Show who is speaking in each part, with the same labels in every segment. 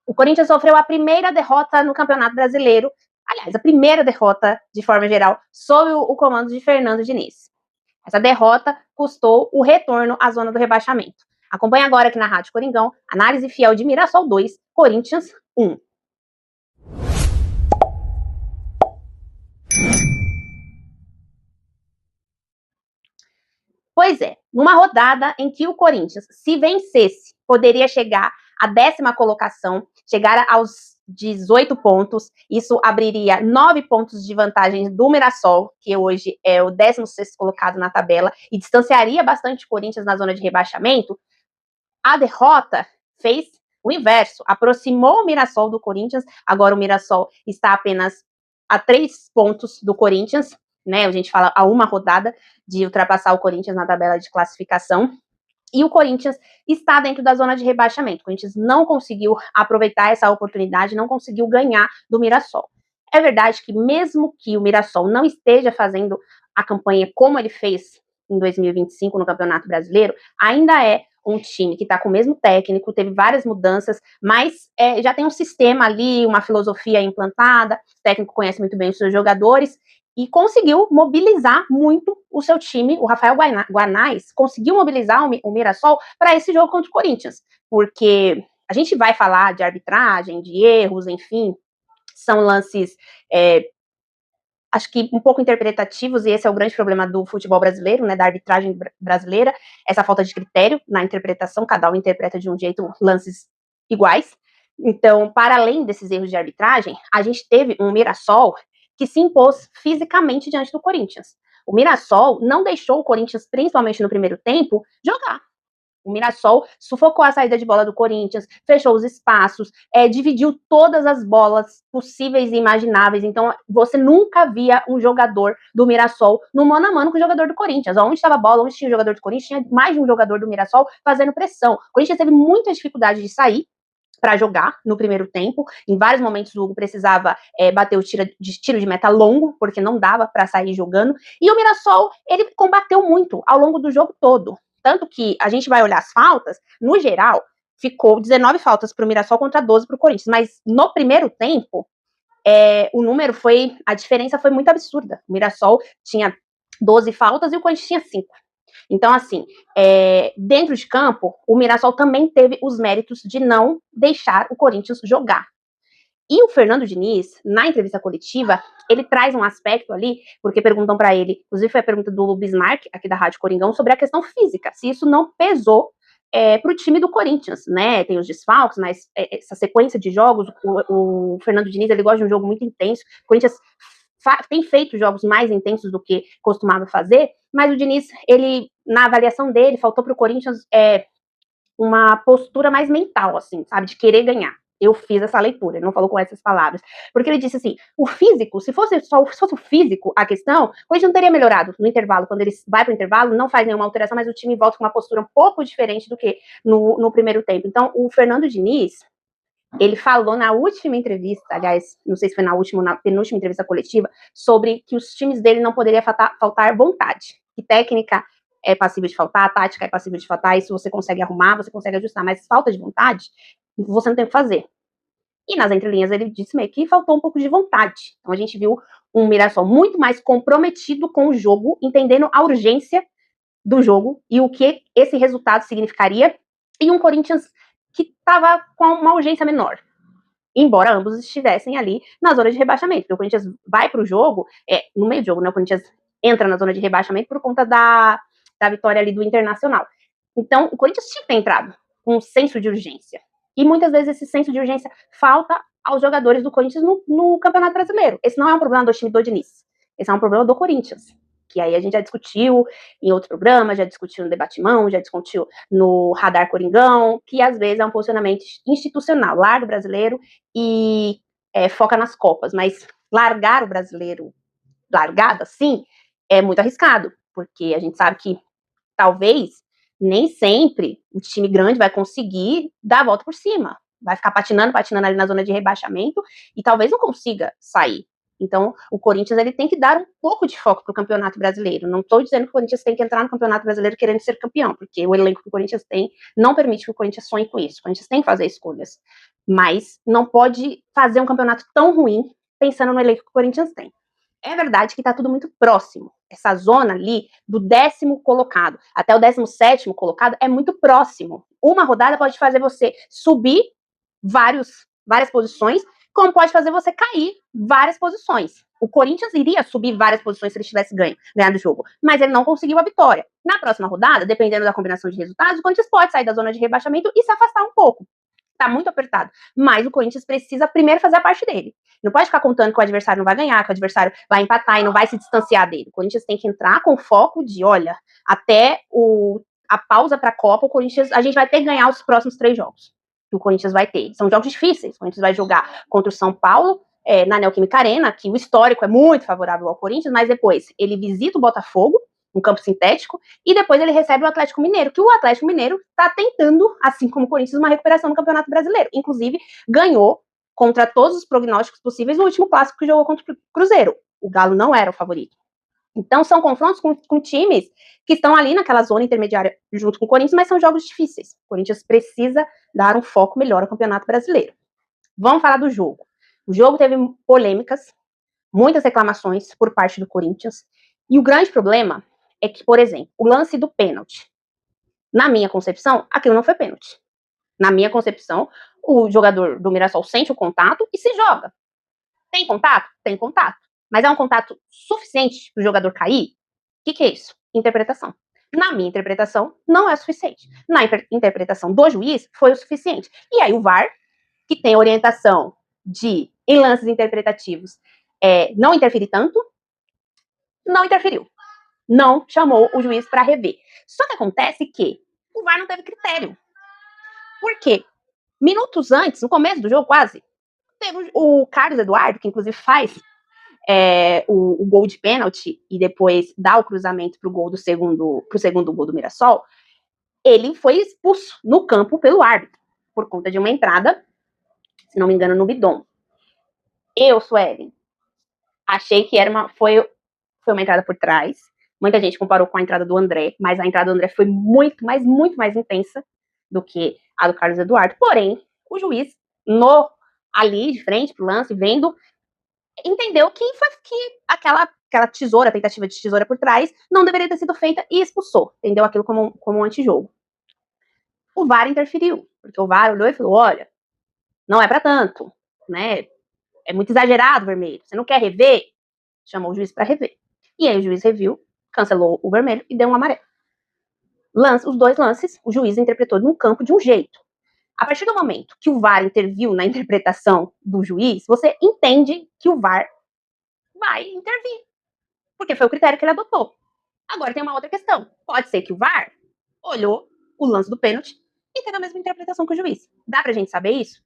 Speaker 1: O Corinthians sofreu a primeira derrota no Campeonato Brasileiro, aliás, a primeira derrota, de forma geral, sob o comando de Fernando Diniz. Essa derrota custou o retorno à zona do rebaixamento. Acompanhe agora aqui na Rádio Coringão, análise fiel de Mirassol 2, Corinthians 1. Pois é, numa rodada em que o Corinthians, se vencesse, poderia chegar à 10ª colocação, chegar aos 18 pontos, isso abriria 9 pontos de vantagem do Mirassol, que hoje é o 16º colocado na tabela, e distanciaria bastante o Corinthians na zona de rebaixamento. A derrota fez o inverso, aproximou o Mirassol do Corinthians, agora o Mirassol está apenas a 3 pontos do Corinthians, né? A gente fala a uma rodada de ultrapassar o Corinthians na tabela de classificação, e o Corinthians está dentro da zona de rebaixamento. O Corinthians não conseguiu aproveitar essa oportunidade, não conseguiu ganhar do Mirassol. É verdade que mesmo que o Mirassol não esteja fazendo a campanha como ele fez em 2025 no Campeonato Brasileiro, ainda é um time que está com o mesmo técnico, teve várias mudanças, mas já tem um sistema ali, uma filosofia implantada, o técnico conhece muito bem os seus jogadores, e conseguiu mobilizar muito o seu time. O Rafael Guanais conseguiu mobilizar o Mirassol para esse jogo contra o Corinthians, porque a gente vai falar de arbitragem, de erros, enfim, são lances, acho que um pouco interpretativos, e esse é o grande problema do futebol brasileiro, né, da arbitragem brasileira, essa falta de critério na interpretação, cada um interpreta de um jeito lances iguais. Então, para além desses erros de arbitragem, a gente teve um Mirassol que se impôs fisicamente diante do Corinthians. O Mirassol não deixou o Corinthians, principalmente no primeiro tempo, jogar. O Mirassol sufocou a saída de bola do Corinthians, fechou os espaços, dividiu todas as bolas possíveis e imagináveis. Então, você nunca via um jogador do Mirassol no mano a mano com o jogador do Corinthians. Onde estava a bola, onde tinha o jogador do Corinthians, tinha mais de um jogador do Mirassol fazendo pressão. O Corinthians teve muita dificuldade de sair para jogar no primeiro tempo. Em vários momentos o Hugo precisava bater o tiro de meta longo, porque não dava para sair jogando. E o Mirassol, ele combateu muito ao longo do jogo todo. Tanto que a gente vai olhar as faltas, no geral, ficou 19 faltas para o Mirassol contra 12 para o Corinthians. Mas no primeiro tempo, a diferença foi muito absurda. O Mirassol tinha 12 faltas e o Corinthians tinha 5. Então, assim, dentro de campo, o Mirassol também teve os méritos de não deixar o Corinthians jogar. E o Fernando Diniz, na entrevista coletiva, ele traz um aspecto ali, porque perguntam para ele, inclusive foi a pergunta do Bismarck, aqui da Rádio Coringão, sobre a questão física, se isso não pesou para o time do Corinthians, né? Tem os desfalques, mas essa sequência de jogos, o Fernando Diniz, ele gosta de um jogo muito intenso, o Corinthians tem feito jogos mais intensos do que costumava fazer, mas o Diniz, ele, na avaliação dele, faltou para o Corinthians uma postura mais mental, assim, sabe, de querer ganhar. Eu fiz essa leitura, ele não falou com essas palavras, porque ele disse assim, o físico, se fosse o físico a questão, o Corinthians não teria melhorado no intervalo, quando ele vai para o intervalo, não faz nenhuma alteração, mas o time volta com uma postura um pouco diferente do que no primeiro tempo. Então, o Fernando Diniz, ele falou na última entrevista, aliás, não sei se foi na penúltima entrevista coletiva, sobre que os times dele não poderia faltar vontade. Que técnica é passível de faltar, tática é passível de faltar, isso você consegue arrumar, você consegue ajustar, mas falta de vontade, você não tem o que fazer. E nas entrelinhas ele disse meio que faltou um pouco de vontade. Então a gente viu um Mirassol muito mais comprometido com o jogo, entendendo a urgência do jogo e o que esse resultado significaria, e um Corinthians que estava com uma urgência menor, embora ambos estivessem ali na zona de rebaixamento, porque o Corinthians vai para o jogo, no meio do jogo, né, o Corinthians entra na zona de rebaixamento por conta da vitória ali do Internacional. Então, o Corinthians tinha que ter entrado com um senso de urgência, e muitas vezes esse senso de urgência falta aos jogadores do Corinthians no Campeonato Brasileiro. Esse não é um problema do time do Diniz, esse é um problema do Corinthians, que aí a gente já discutiu em outro programa, já discutiu no Debatimão, já discutiu no Radar Coringão, que às vezes é um posicionamento institucional, larga o brasileiro e foca nas Copas, mas largar o brasileiro largado assim é muito arriscado, porque a gente sabe que talvez nem sempre o time grande vai conseguir dar a volta por cima, vai ficar patinando ali na zona de rebaixamento e talvez não consiga sair. Então, o Corinthians ele tem que dar um pouco de foco para o Campeonato Brasileiro. Não estou dizendo que o Corinthians tem que entrar no Campeonato Brasileiro querendo ser campeão, porque o elenco que o Corinthians tem não permite que o Corinthians sonhe com isso. O Corinthians tem que fazer escolhas. mas não pode fazer um campeonato tão ruim pensando no elenco que o Corinthians tem. É verdade que está tudo muito próximo. Essa zona ali, do 10º colocado até o 17º colocado, é muito próximo. Uma rodada pode fazer você subir várias posições, como pode fazer você cair várias posições. O Corinthians iria subir várias posições se ele tivesse ganhado o jogo, mas ele não conseguiu a vitória. Na próxima rodada, dependendo da combinação de resultados, o Corinthians pode sair da zona de rebaixamento e se afastar um pouco. Tá muito apertado. Mas o Corinthians precisa primeiro fazer a parte dele. Não pode ficar contando que o adversário não vai ganhar, que o adversário vai empatar e não vai se distanciar dele. O Corinthians tem que entrar com foco de, olha, até a pausa para a Copa, o Corinthians, a gente vai ter que ganhar os próximos 3 jogos que o Corinthians vai ter. São jogos difíceis. O Corinthians vai jogar contra o São Paulo, na Neoquímica Arena, que o histórico é muito favorável ao Corinthians, mas depois ele visita o Botafogo, um campo sintético, e depois ele recebe o Atlético Mineiro, que o Atlético Mineiro está tentando, assim como o Corinthians, uma recuperação no Campeonato Brasileiro. Inclusive, ganhou contra todos os prognósticos possíveis no último clássico que jogou contra o Cruzeiro. O Galo não era o favorito. Então, são confrontos com times que estão ali naquela zona intermediária junto com o Corinthians, mas são jogos difíceis. O Corinthians precisa dar um foco melhor ao Campeonato Brasileiro. Vamos falar do jogo. O jogo teve polêmicas, muitas reclamações por parte do Corinthians, e o grande problema é que, por exemplo, o lance do pênalti. Na minha concepção, aquilo não foi pênalti. Na minha concepção, o jogador do Mirassol sente o contato e se joga. Tem contato? Tem contato. Mas é um contato suficiente para o jogador cair? O que é isso? Interpretação. Na minha interpretação, não é suficiente. Na interpretação do juiz, foi o suficiente. E aí o VAR, que tem orientação de, em lances interpretativos, não interferir tanto, não interferiu. Não chamou o juiz para rever. Só que acontece que o VAR não teve critério. Por quê? Minutos antes, no começo do jogo quase, teve o Carlos Eduardo, que inclusive faz o gol de pênalti e depois dá o cruzamento pro segundo gol do Mirassol. Ele foi expulso no campo pelo árbitro, por conta de uma entrada, se não me engano, no Bidon. Eu, Suelen, achei que foi uma entrada por trás. Muita gente comparou com a entrada do André, mas a entrada do André foi muito mais intensa do que a do Carlos Eduardo. Porém, o juiz, ali de frente pro lance, vendo, entendeu que aquela tentativa de tesoura por trás, não deveria ter sido feita e expulsou. Entendeu aquilo como um antijogo. O VAR interferiu, porque o VAR olhou e falou, olha, não é para tanto, né? É muito exagerado o vermelho. Você não quer rever? Chamou o juiz para rever. E aí o juiz reviu, cancelou o vermelho e deu um amarelo. Os 2 lances, o juiz interpretou no campo de um jeito. A partir do momento que o VAR interviu na interpretação do juiz, você entende que o VAR vai intervir. Porque foi o critério que ele adotou. Agora tem uma outra questão. Pode ser que o VAR olhou o lance do pênalti e teve a mesma interpretação que o juiz. Dá pra gente saber isso?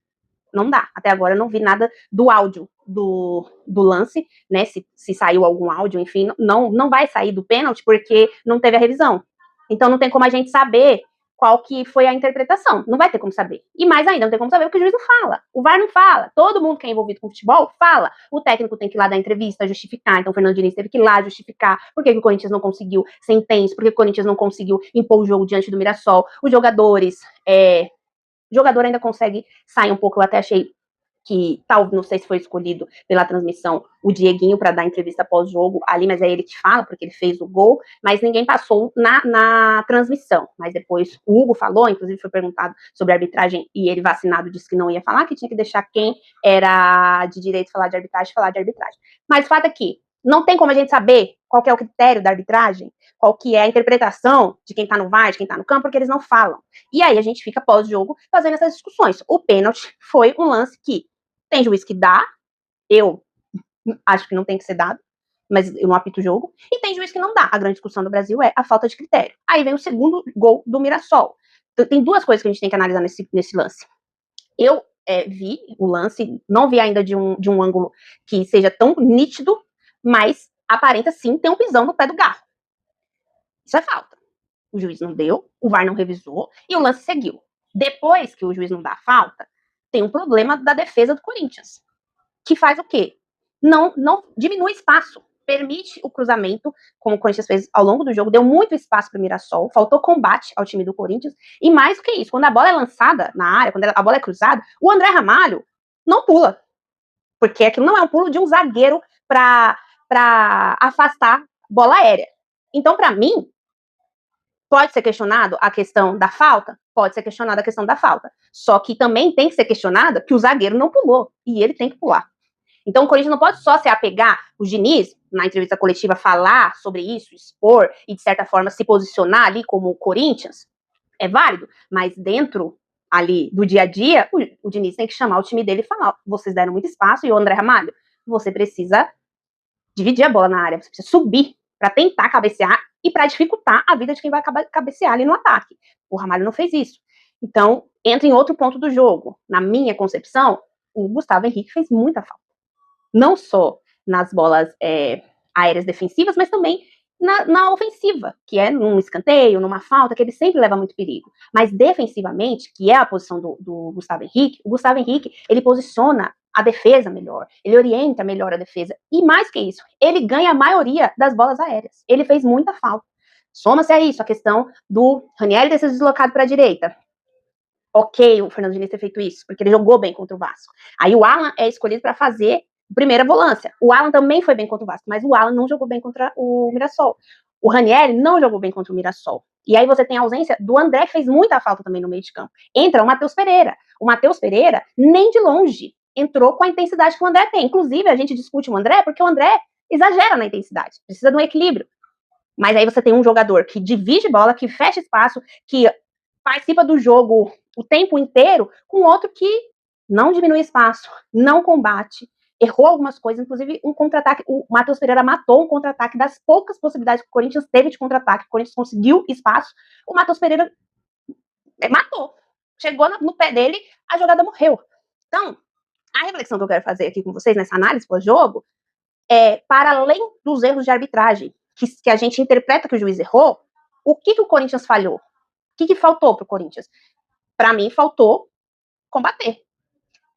Speaker 1: Não dá. Até agora eu não vi nada do áudio do lance, né? Se saiu algum áudio, enfim, não vai sair do pênalti porque não teve a revisão. Então não tem como a gente saber qual que foi a interpretação. Não vai ter como saber. E mais ainda, não tem como saber porque o juiz não fala. O VAR não fala. Todo mundo que é envolvido com futebol fala. O técnico tem que ir lá dar entrevista, justificar. Então o Fernando Diniz teve que ir lá justificar por que o Corinthians não conseguiu ser intenso, por que o Corinthians não conseguiu impor o jogo diante do Mirassol. Os jogadores... O jogador ainda consegue sair um pouco. Eu até achei que, não sei se foi escolhido pela transmissão, o Dieguinho para dar entrevista pós-jogo ali, mas é ele que fala, porque ele fez o gol, mas ninguém passou na transmissão. Mas depois o Hugo falou, inclusive foi perguntado sobre a arbitragem, e ele, vacinado, disse que não ia falar, que tinha que deixar quem era de direito falar de arbitragem. Mas o fato é que não tem como a gente saber qual que é o critério da arbitragem, qual que é a interpretação de quem tá no VAR, de quem tá no campo, porque eles não falam. E aí a gente fica pós-jogo fazendo essas discussões. O pênalti foi um lance que tem juiz que dá, eu acho que não tem que ser dado, mas eu não apito o jogo, e tem juiz que não dá. A grande discussão do Brasil é a falta de critério. Aí vem o segundo gol do Mirassol. Então, tem 2 coisas que a gente tem que analisar nesse lance. Eu vi o lance, não vi ainda de um ângulo que seja tão nítido, mas aparenta sim ter um pisão no pé do Garro. Isso é falta. O juiz não deu, o VAR não revisou e o lance seguiu. Depois que o juiz não dá a falta, tem um problema da defesa do Corinthians, que faz o quê? Não diminui espaço. permite o cruzamento, como o Corinthians fez ao longo do jogo, deu muito espaço para o Mirassol, faltou combate ao time do Corinthians, e mais do que isso, quando a bola é lançada na área, quando a bola é cruzada, o André Ramalho não pula, porque aquilo não é um pulo de um zagueiro para afastar bola aérea. Então, para mim, pode ser questionado a questão da falta? Pode ser questionada a questão da falta. Só que também tem que ser questionada que o zagueiro não pulou, e ele tem que pular. Então, o Corinthians não pode só se apegar, o Diniz, na entrevista coletiva, falar sobre isso, expor e, de certa forma, se posicionar ali como o Corinthians, é válido, mas dentro ali do dia a dia, o Diniz tem que chamar o time dele e falar, vocês deram muito espaço, e o André Ramalho, você precisa dividir a bola na área, você precisa subir para tentar cabecear e para dificultar a vida de quem vai cabecear ali no ataque. O Ramalho não fez isso. Então, entra em outro ponto do jogo. Na minha concepção, o Gustavo Henrique fez muita falta. Não só nas bolas aéreas defensivas, mas também na ofensiva, que é num escanteio, numa falta, que ele sempre leva muito perigo. Mas defensivamente, que é a posição do Gustavo Henrique, o Gustavo Henrique, ele posiciona a defesa melhor, ele orienta melhor a defesa, e mais que isso, ele ganha a maioria das bolas aéreas. Ele fez muita falta. Soma-se a isso a questão do Ranieri ter sido deslocado para a direita. Ok, o Fernando Diniz ter feito isso, porque ele jogou bem contra o Vasco. Aí o Alan é escolhido para fazer primeira volância. O Alan também foi bem contra o Vasco, mas o Alan não jogou bem contra o Mirassol. O Ranieri não jogou bem contra o Mirassol. E aí você tem a ausência do André, que fez muita falta também no meio de campo. Entra o Matheus Pereira. O Matheus Pereira, nem de longe, entrou com a intensidade que o André tem. Inclusive, a gente discute o André porque o André exagera na intensidade. Precisa de um equilíbrio. Mas aí você tem um jogador que divide bola, que fecha espaço, que participa do jogo o tempo inteiro, com outro que não diminui espaço, não combate, errou algumas coisas, inclusive um contra-ataque. O Matheus Pereira matou um contra-ataque das poucas possibilidades que o Corinthians teve de contra-ataque. O Corinthians conseguiu espaço, o Matheus Pereira matou. Chegou no pé dele, a jogada morreu. Então, a reflexão que eu quero fazer aqui com vocês nessa análise pós-jogo é, para além dos erros de arbitragem, que a gente interpreta que o juiz errou, o que o Corinthians falhou? O que faltou para o Corinthians? Para mim, faltou combater.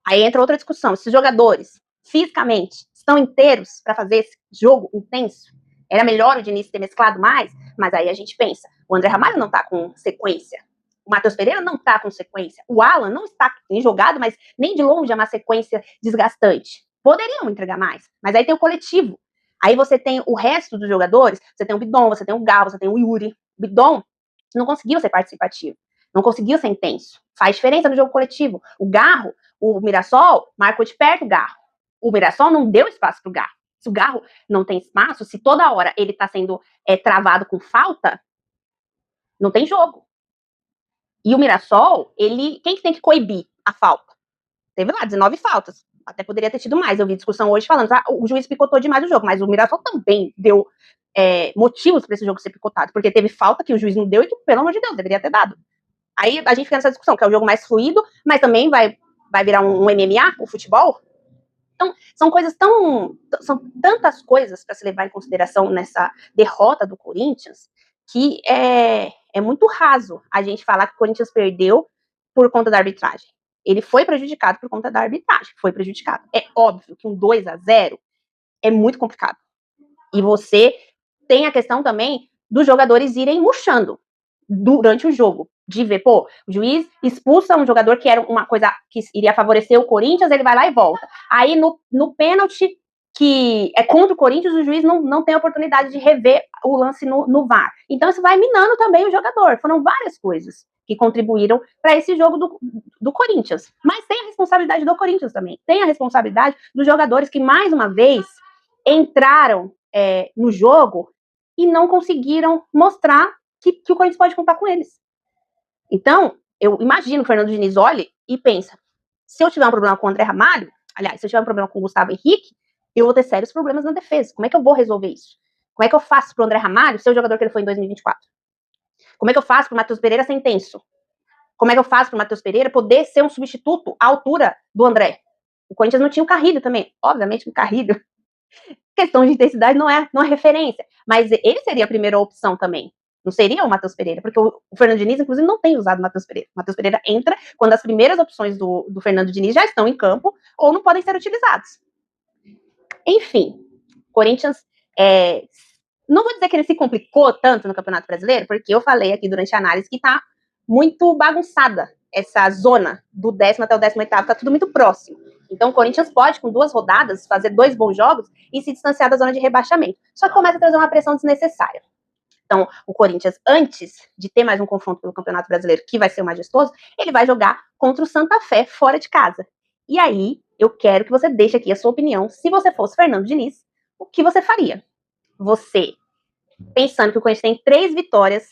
Speaker 1: Aí entra outra discussão. Esses jogadores, fisicamente, estão inteiros para fazer esse jogo intenso? Era melhor o Diniz ter mesclado mais? Mas aí a gente pensa, o André Ramalho não está com sequência. O Matheus Pereira não está com sequência. O Alan não está em jogado, mas nem de longe é uma sequência desgastante. Poderiam entregar mais, mas aí tem o coletivo. Aí você tem o resto dos jogadores, você tem o Bidon, você tem o Gal, você tem o Yuri. O Bidon não conseguiu ser participativo, não conseguiu ser intenso. Faz diferença no jogo coletivo. O Garro, o Mirassol, marcou de perto o Garro. O Mirassol não deu espaço para o Garro. Se o Garro não tem espaço, se toda hora ele está sendo travado com falta, não tem jogo. E o Mirassol, quem que tem que coibir a falta? Teve lá 19 faltas. Até poderia ter tido mais. Eu vi discussão hoje falando, o juiz picotou demais o jogo, mas o Mirassol também deu motivos para esse jogo ser picotado, porque teve falta que o juiz não deu e que, pelo amor de Deus, deveria ter dado. Aí a gente fica nessa discussão, que é o jogo mais fluido, mas também vai virar um MMA, o futebol. Então, são tantas coisas para se levar em consideração nessa derrota do Corinthians, que é muito raso a gente falar que o Corinthians perdeu por conta da arbitragem. Ele foi prejudicado por conta da arbitragem, foi prejudicado. É óbvio que um 2-0 é muito complicado. E você tem a questão também dos jogadores irem murchando durante o jogo, de ver, o juiz expulsa um jogador que era uma coisa que iria favorecer o Corinthians, ele vai lá e volta. Aí no pênalti que é contra o Corinthians, o juiz não tem a oportunidade de rever o lance no VAR. Então isso vai minando também o jogador. Foram várias coisas que contribuíram para esse jogo do Corinthians. Mas tem a responsabilidade do Corinthians também. Tem a responsabilidade dos jogadores que, mais uma vez, entraram no jogo e não conseguiram mostrar que o Corinthians pode contar com eles. Então, eu imagino que o Fernando Diniz olhe e pensa, se eu tiver um problema com o André Ramalho, aliás, se eu tiver um problema com o Gustavo Henrique, eu vou ter sérios problemas na defesa. Como é que eu vou resolver isso? Como é que eu faço pro André Ramalho ser o jogador que ele foi em 2024? Como é que eu faço pro Matheus Pereira ser intenso? Como é que eu faço pro Matheus Pereira poder ser um substituto à altura do André? O Corinthians não tinha o Carrilho também. Obviamente, o Carrilho, questão de intensidade não é referência. Mas ele seria a primeira opção também. Não seria o Matheus Pereira, porque o Fernando Diniz, inclusive, não tem usado o Matheus Pereira. O Matheus Pereira entra quando as primeiras opções do Fernando Diniz já estão em campo ou não podem ser utilizados. Enfim, Corinthians Não vou dizer que ele se complicou tanto no Campeonato Brasileiro, porque eu falei aqui durante a análise que tá muito bagunçada essa zona do 10º até o 18º, tá tudo muito próximo. Então o Corinthians pode, com 2 rodadas, fazer 2 bons jogos e se distanciar da zona de rebaixamento. Só que começa a trazer uma pressão desnecessária. Então, o Corinthians, antes de ter mais um confronto pelo Campeonato Brasileiro, que vai ser o majestoso, ele vai jogar contra o Santa Fé fora de casa. E aí, eu quero que você deixe aqui a sua opinião. Se você fosse Fernando Diniz, o que você faria? Você, pensando que o Corinthians tem 3 vitórias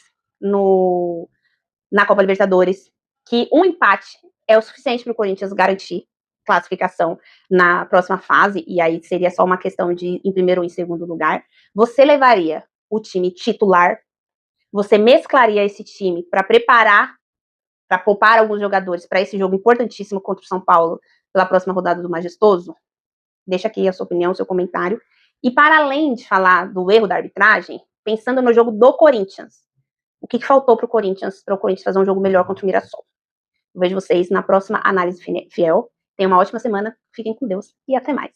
Speaker 1: na Copa Libertadores, que um empate é o suficiente para o Corinthians garantir classificação na próxima fase, e aí seria só uma questão de em primeiro ou em segundo lugar. Você levaria o time titular, você mesclaria esse time para preparar, para poupar alguns jogadores para esse jogo importantíssimo contra o São Paulo pela próxima rodada do Majestoso? Deixa aqui a sua opinião, o seu comentário. E para além de falar do erro da arbitragem, pensando no jogo do Corinthians, o que faltou para o Corinthians fazer um jogo melhor contra o Mirassol? Eu vejo vocês na próxima análise fiel. Tenham uma ótima semana, fiquem com Deus e até mais.